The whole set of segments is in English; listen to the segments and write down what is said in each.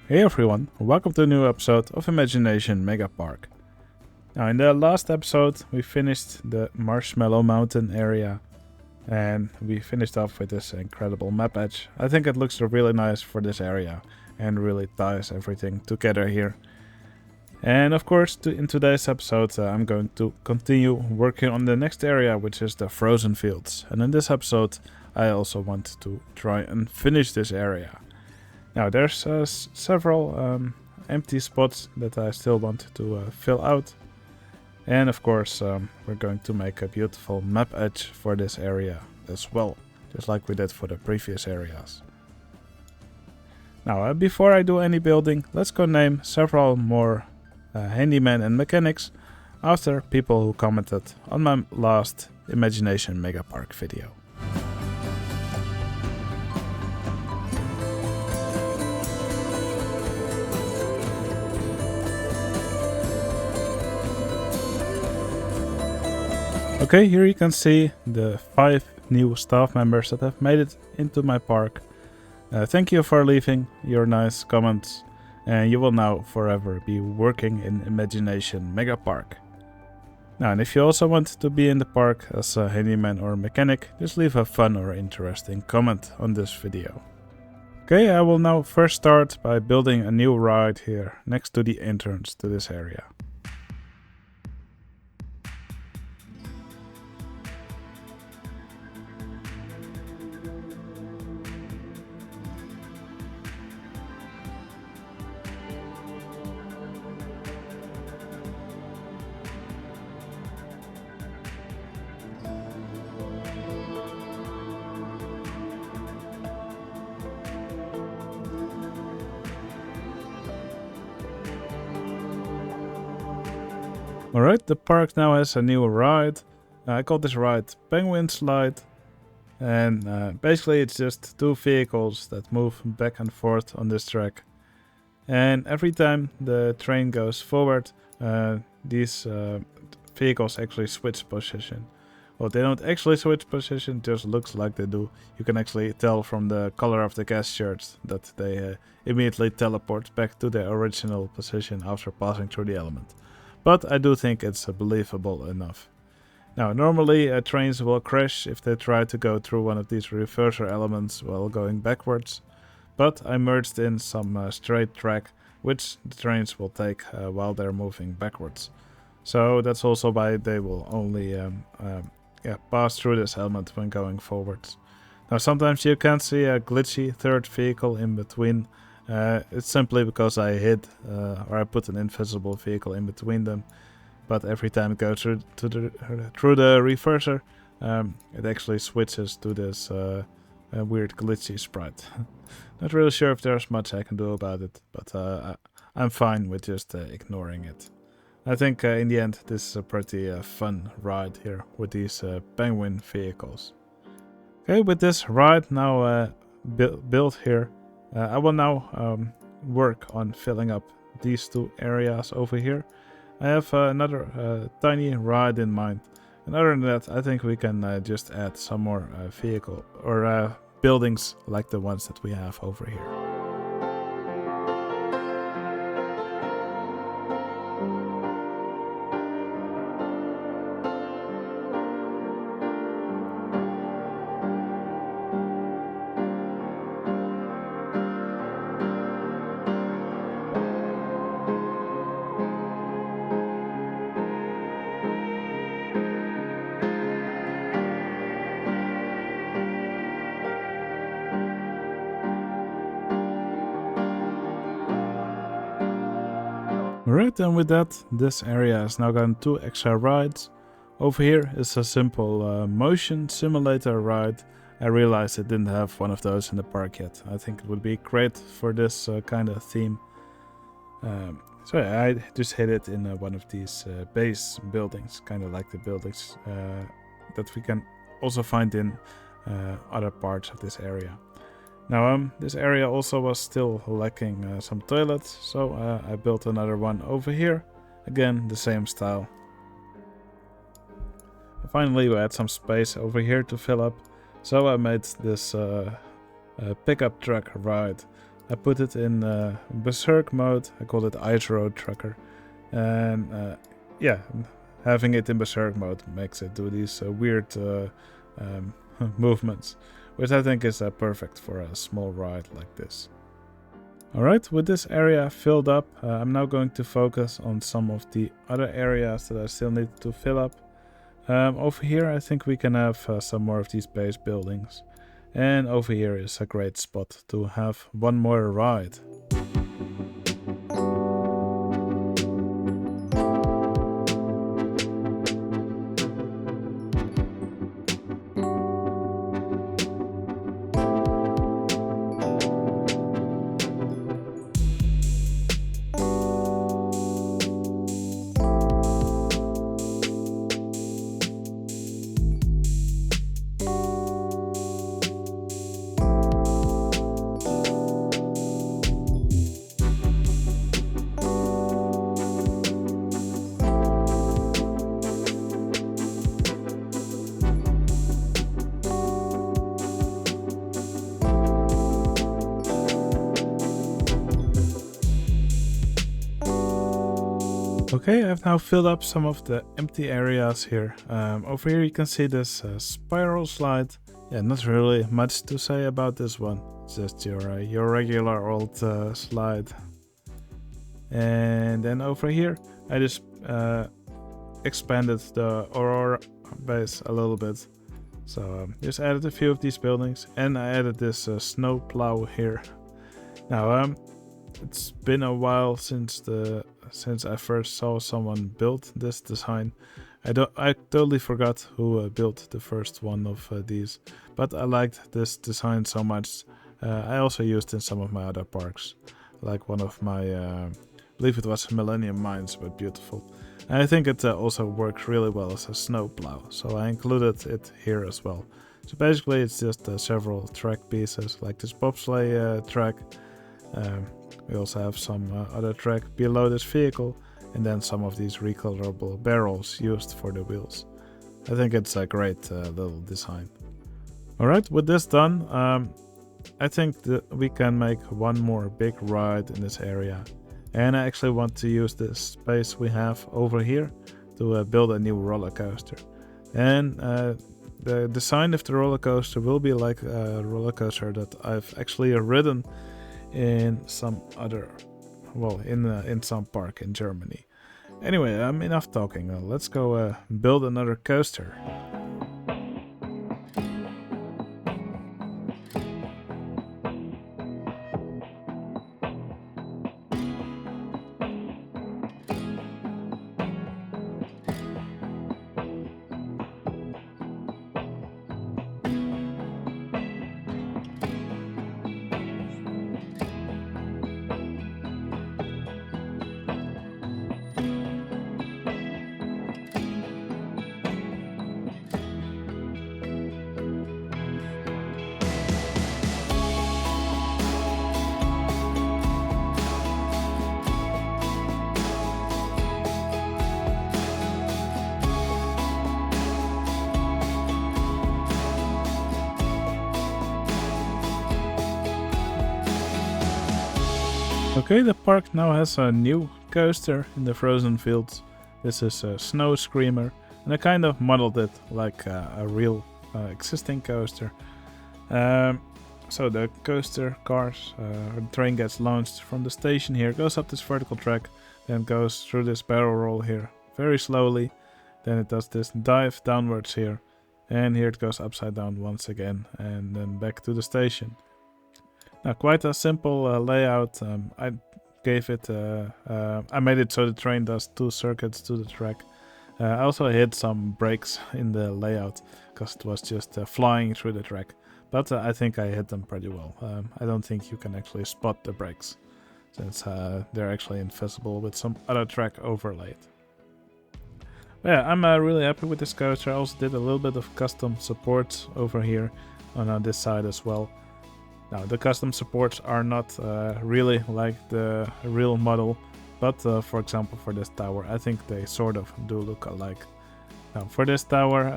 Hey everyone, welcome to a new episode of Imagination Megapark. Now in the last episode we finished the Marshmallow Mountain area and we finished off with this incredible map edge. I think it looks really nice for this area and really ties everything together here. And of course in today's episode I'm going to continue working on the next area, which is the frozen fields. And in this episode I also want to try and finish this area. Now there's several empty spots that I still want to fill out. And of course we're going to make a beautiful map edge for this area as well, just like we did for the previous areas. Now before I do any building, let's go name several more handymen and mechanics after people who commented on my last Imagination Megapark video. Okay, here you can see the 5 new staff members that have made it into my park. Thank you for leaving your nice comments, and you will now forever be working in Imagination Megapark. Now, and if you also want to be in the park as a handyman or mechanic, just leave a fun or interesting comment on this video. Okay, I will now first start by building a new ride here next to the entrance to this area. Alright, the park now has a new ride. I call this ride Penguin Slide. And basically it's just 2 vehicles that move back and forth on this track. And every time the train goes forward, these vehicles actually switch position. Well, they don't actually switch position, just looks like they do. You can actually tell from the color of the gas shirts that they immediately teleport back to their original position after passing through the element. But I do think it's believable enough. Now, normally trains will crash if they try to go through one of these reverser elements while going backwards. But I merged in some straight track, which the trains will take while they're moving backwards. So that's also why they will only pass through this element when going forwards. Now, sometimes you can see a glitchy third vehicle in between. It's simply because I hid or I put an invisible vehicle in between them, but every time it goes through the reverser, it actually switches to this weird glitchy sprite. Not really sure if there's much I can do about it, but I'm fine with just ignoring it. I think in the end this is a pretty fun ride here with these penguin vehicles. Okay, with this ride now built here, I will now work on filling up these 2 areas over here. I have another tiny ride in mind. And other than that, I think we can just add some more vehicle or buildings like the ones that we have over here. Alright, and with that, this area has now gotten 2 extra rides. Over here is a simple motion simulator ride. I realized I didn't have one of those in the park yet. I think it would be great for this kind of theme. So yeah, I just hid it in one of these base buildings, kind of like the buildings that we can also find in other parts of this area. Now this area also was still lacking some toilets, so I built another one over here. Again, the same style. And finally we had some space over here to fill up, so I made this pickup truck ride I put it in Berserk mode. I called it Ice Road Trucker. And yeah, having it in Berserk mode makes it do these weird movements, which I think is perfect for a small ride like this. Alright, with this area filled up, I'm now going to focus on some of the other areas that I still need to fill up. Over here I think we can have some more of these base buildings. And over here is a great spot to have one more ride. Okay, I've now filled up some of the empty areas here. Over here you can see this spiral slide. Yeah, not really much to say about this one. It's just your regular old slide. And then over here I just expanded the Aurora base a little bit. So just added a few of these buildings, and I added this snow plow here. Now it's been a while since I first saw someone build this design. I totally forgot who built the first one of these, but I liked this design so much. I also used in some of my other parks, like one of my, I believe it was Millennium Mines, but beautiful. And I think it also works really well as a snow plow, so I included it here as well. So basically it's just several track pieces, like this bobsleigh track. We also have some other track below this vehicle, and then some of these recolorable barrels used for the wheels. I think it's a great little design. Alright, with this done, I think that we can make one more big ride in this area. And I actually want to use this space we have over here to build a new roller coaster. And the design of the roller coaster will be like a roller coaster that I've actually ridden in some other, well, in some park in Germany. Anyway, enough talking. Let's go build another coaster. Okay, the park now has a new coaster in the frozen fields. This is a Snow Screamer, and I kind of modeled it like a real existing coaster. So the coaster cars, the train gets launched from the station here, goes up this vertical track, then goes through this barrel roll here very slowly. Then it does this dive downwards here, and here it goes upside down once again, and then back to the station. Now, quite a simple layout. I gave it, I made it so the train does 2 circuits to the track. I also hid some brakes in the layout because it was just flying through the track. But I think I hit them pretty well. I don't think you can actually spot the brakes, since they're actually invisible with some other track overlaid. But yeah, I'm really happy with this coaster. I also did a little bit of custom supports over here on this side as well. Now, the custom supports are not really like the real model, but for example for this tower, I think they sort of do look alike. Now, for this tower,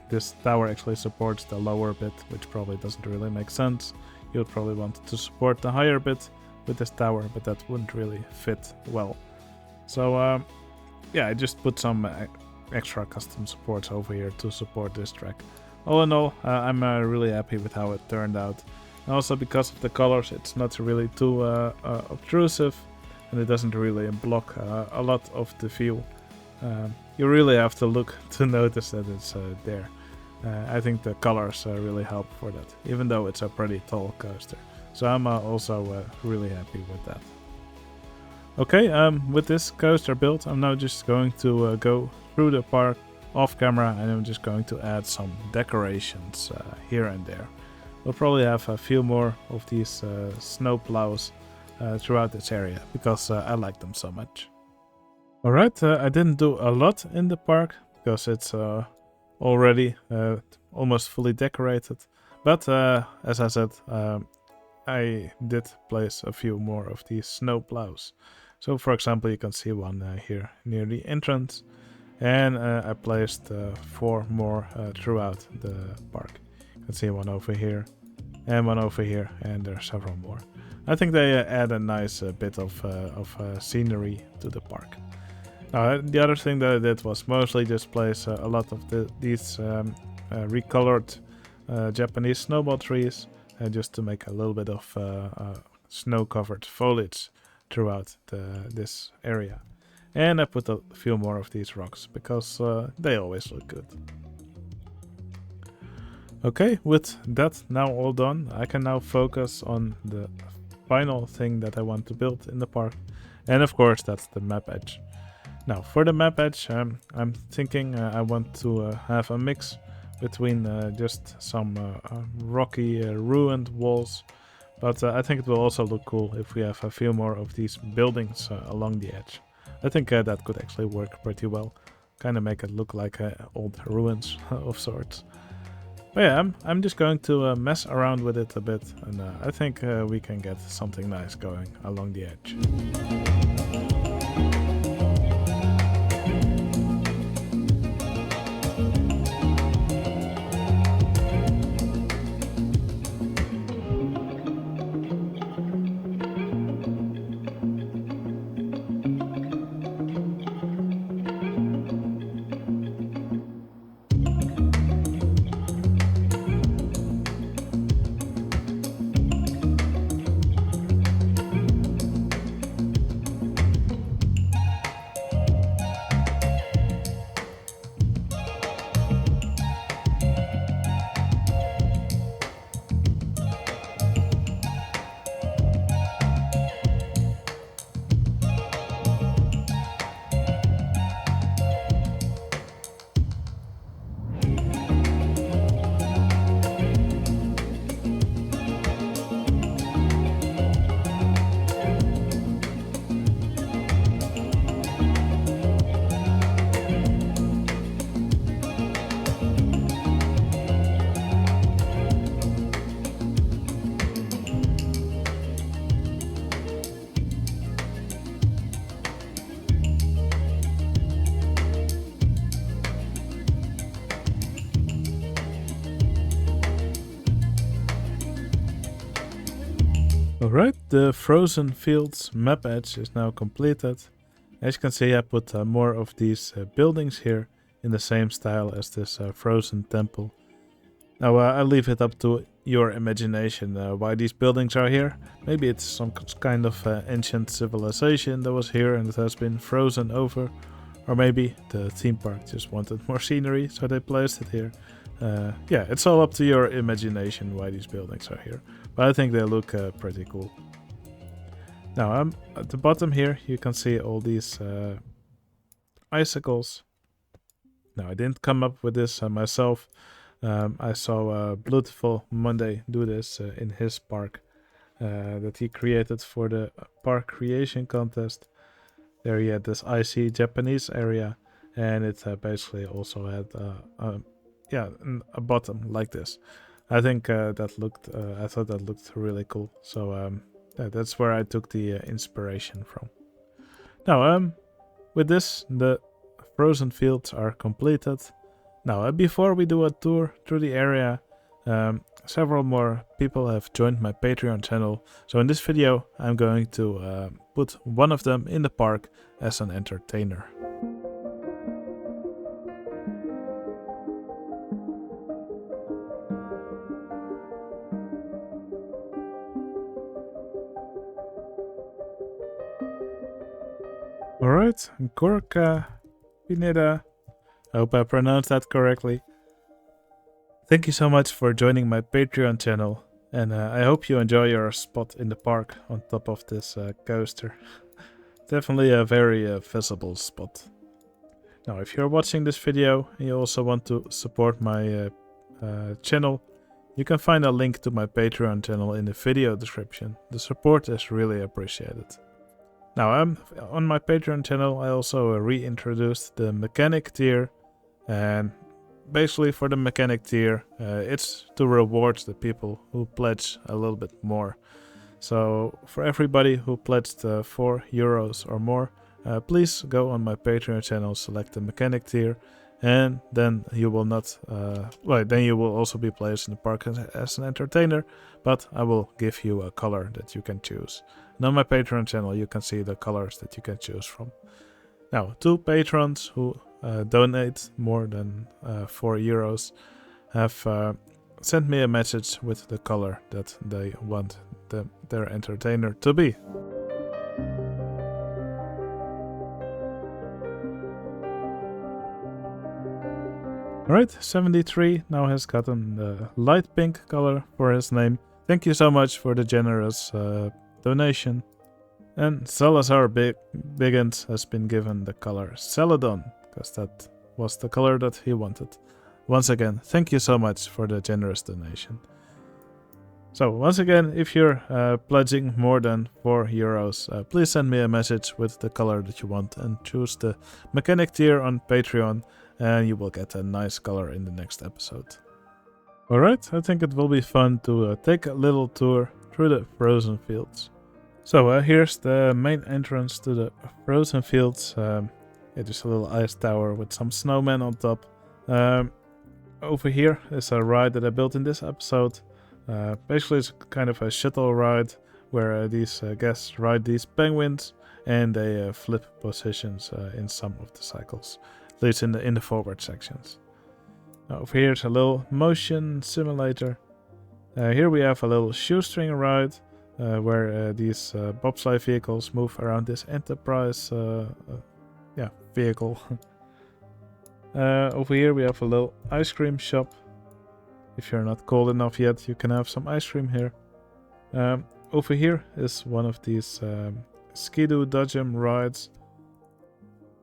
this tower actually supports the lower bit, which probably doesn't really make sense. you'd probably want to support the higher bit with this tower, but that wouldn't really fit well. So yeah, I just put some extra custom supports over here to support this track. All in all, I'm really happy with how it turned out. And also because of the colors, it's not really too obtrusive, and it doesn't really block a lot of the view. You really have to look to notice that it's there. I think the colors really help for that, even though it's a pretty tall coaster. So I'm also really happy with that. Okay, with this coaster built, I'm now just going to go through the park off camera, and I'm just going to add some decorations here and there. We'll probably have a few more of these snow plows throughout this area, because I like them so much. Alright, I didn't do a lot in the park, because it's already almost fully decorated. But as I said, I did place a few more of these snow plows. So for example, you can see one here near the entrance. And I placed 4 more throughout the park. You can see one over here and one over here, and there are several more. I think they add a nice bit of scenery to the park. The other thing that I did was mostly just place a lot of these recolored Japanese snowball trees, just to make a little bit of snow-covered foliage throughout this area. And I put a few more of these rocks, because they always look good. Okay, with that now all done, I can now focus on the final thing that I want to build in the park. And of course, that's the map edge. Now, for the map edge, I'm thinking I want to have a mix between just some rocky, ruined walls. But I think it will also look cool if we have a few more of these buildings along the edge. I think that could actually work pretty well. Kind of make it look like old ruins of sorts. But yeah, I'm just going to mess around with it a bit, and I think we can get something nice going along the edge. Alright, the Frozen Fields map edge is now completed. As you can see, I put more of these buildings here in the same style as this frozen temple. Now I leave it up to your imagination why these buildings are here. Maybe it's some kind of ancient civilization that was here and it has been frozen over. Or maybe the theme park just wanted more scenery, so they placed it here. Yeah, it's all up to your imagination why these buildings are here. But I think they look pretty cool. Now, at the bottom here, you can see all these icicles. Now, I didn't come up with this myself. I saw Bloodful Monday do this in his park that he created for the park creation contest. There he had this icy Japanese area, and it basically also had a bottom like this. I think that looked. I thought that looked really cool. So that's where I took the inspiration from. Now, with this, the frozen fields are completed. Now, before we do a tour through the area, Several more people have joined my Patreon channel, so in this video I'm going to put one of them in the park as an entertainer. Alright, Gorka Pineda, I hope I pronounced that correctly. Thank you so much for joining my Patreon channel, and I hope you enjoy your spot in the park on top of this coaster. Definitely a very visible spot. Now, if you're watching this video and you also want to support my channel, you can find a link to my Patreon channel in the video description. The support is really appreciated. Now, on my Patreon channel I also reintroduced the mechanic tier, and basically for the mechanic tier it's to reward the people who pledge a little bit more. So for everybody who pledged €4 or more, please go on my Patreon channel, select the mechanic tier, and then you will not then you will also be placed in the park as an entertainer, but I will give you a color that you can choose. And on my Patreon channel you can see the colors that you can choose from. Now, 2 patrons who donate more than €4 have sent me a message with the color that they want their entertainer to be. Alright, 73 now has gotten the light pink color for his name. Thank you so much for the generous donation. And Salazar Biggins has been given the color Celadon, because that was the color that he wanted. Once again, thank you so much for the generous donation. So once again, if you're pledging more than €4, please send me a message with the color that you want and choose the mechanic tier on Patreon, and you will get a nice color in the next episode. Alright, I think it will be fun to take a little tour through the frozen fields. So here's the main entrance to the frozen fields. It is a little ice tower with some snowmen on top. Over here is a ride that I built in this episode. Basically it's kind of a shuttle ride where these guests ride these penguins and they flip positions in some of the cycles, at least in the forward sections. Over here is a little motion simulator. Here we have a little shoestring ride where these bobsleigh vehicles move around this Enterprise vehicle. Over here we have a little ice cream shop. If you're not cold enough yet, you can have some ice cream here. Over here is one of these Skidoo Dodgem rides.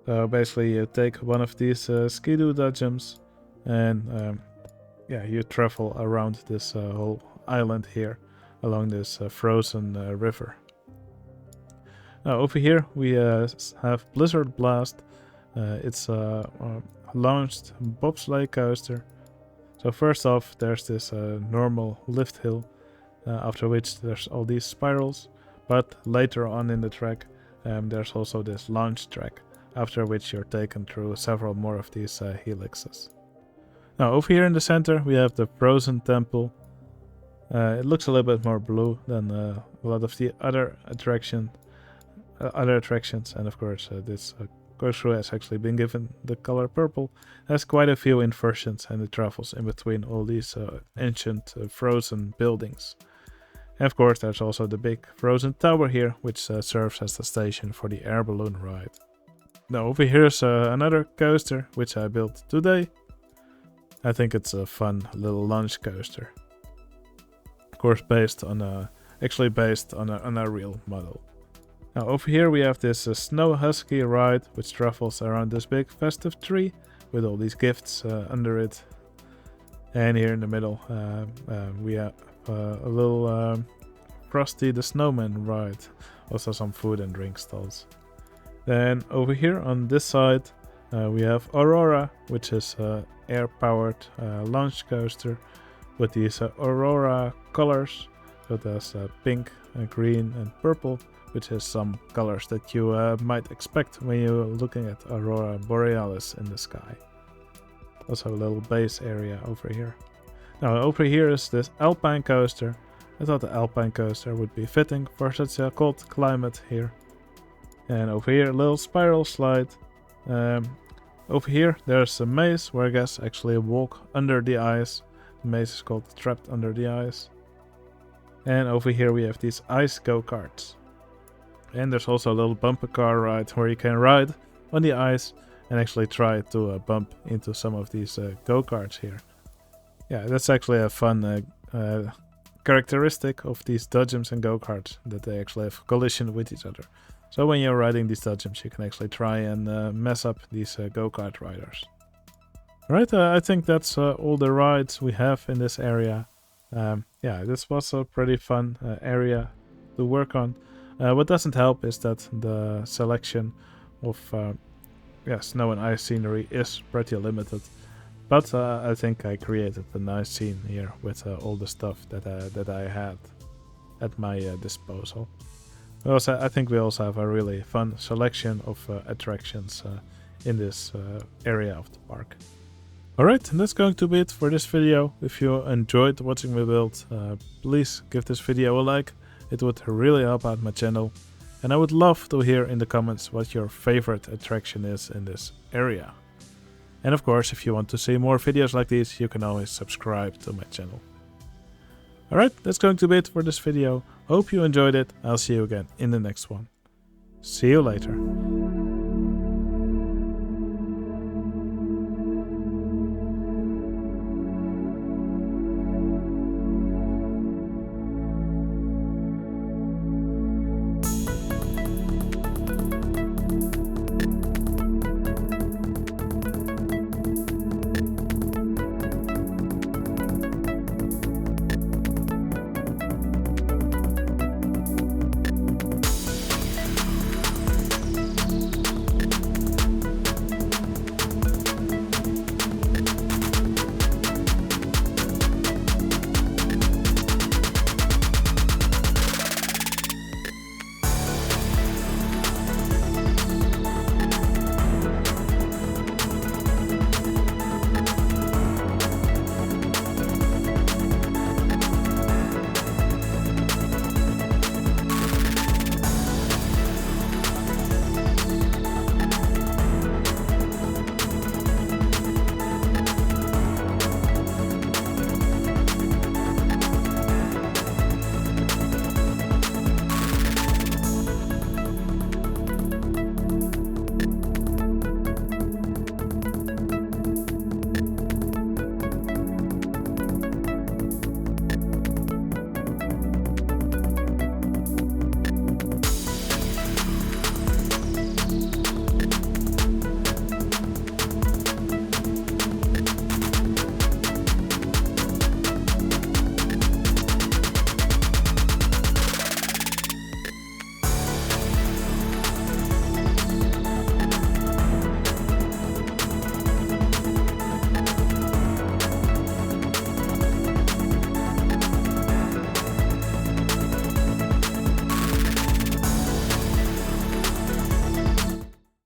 So basically you take one of these Skidoo Dodgems and you travel around this whole island here along this frozen river. Now over here we have Blizzard Blast. It's a launched bobsleigh coaster. So first off there's this normal lift hill, after which there's all these spirals, but later on in the track there's also this launch track, after which you're taken through several more of these helixes. Now over here in the center we have the Frozen Temple. It looks a little bit more blue than a lot of the other attractions, and of course this coaster has actually been given the color purple. It has quite a few inversions and it travels in between all these ancient frozen buildings. And of course there's also the big frozen tower here, which serves as the station for the air balloon ride. Now over here's another coaster which I built today. I think it's a fun little launch coaster. Of course based on a real model. Now over here we have this Snow Husky ride, which travels around this big festive tree with all these gifts under it. And here in the middle we have a little Frosty the Snowman ride, also some food and drink stalls. Then over here on this side we have Aurora, which is air-powered launch coaster with these Aurora colors. So there's pink, green and purple, which is some colors that you might expect when you're looking at Aurora Borealis in the sky. Also a little base area over here. Now over here is this alpine coaster. I thought the alpine coaster would be fitting for such a cold climate here. And over here, a little spiral slide. Over here, there's a maze where I guess actually walk under the ice. The maze is called Trapped Under the Ice. And over here we have these ice go-karts. And there's also a little bumper car ride where you can ride on the ice and actually try to bump into some of these go-karts here. Yeah, that's actually a fun characteristic of these dodgems and go-karts, that they actually have collision with each other. So when you're riding these dodgems, you can actually try and mess up these go-kart riders. Alright, I think that's all the rides we have in this area. Yeah, this was a pretty fun area to work on. What doesn't help is that the selection of snow and ice scenery is pretty limited. But I think I created a nice scene here with all the stuff that I had at my disposal. Also, I think we also have a really fun selection of attractions in this area of the park. Alright, that's going to be it for this video. If you enjoyed watching me build, please give this video a like. It would really help out my channel. And I would love to hear in the comments what your favorite attraction is in this area. And of course, if you want to see more videos like these, you can always subscribe to my channel. Alright, that's going to be it for this video. Hope you enjoyed it. I'll see you again in the next one. See you later.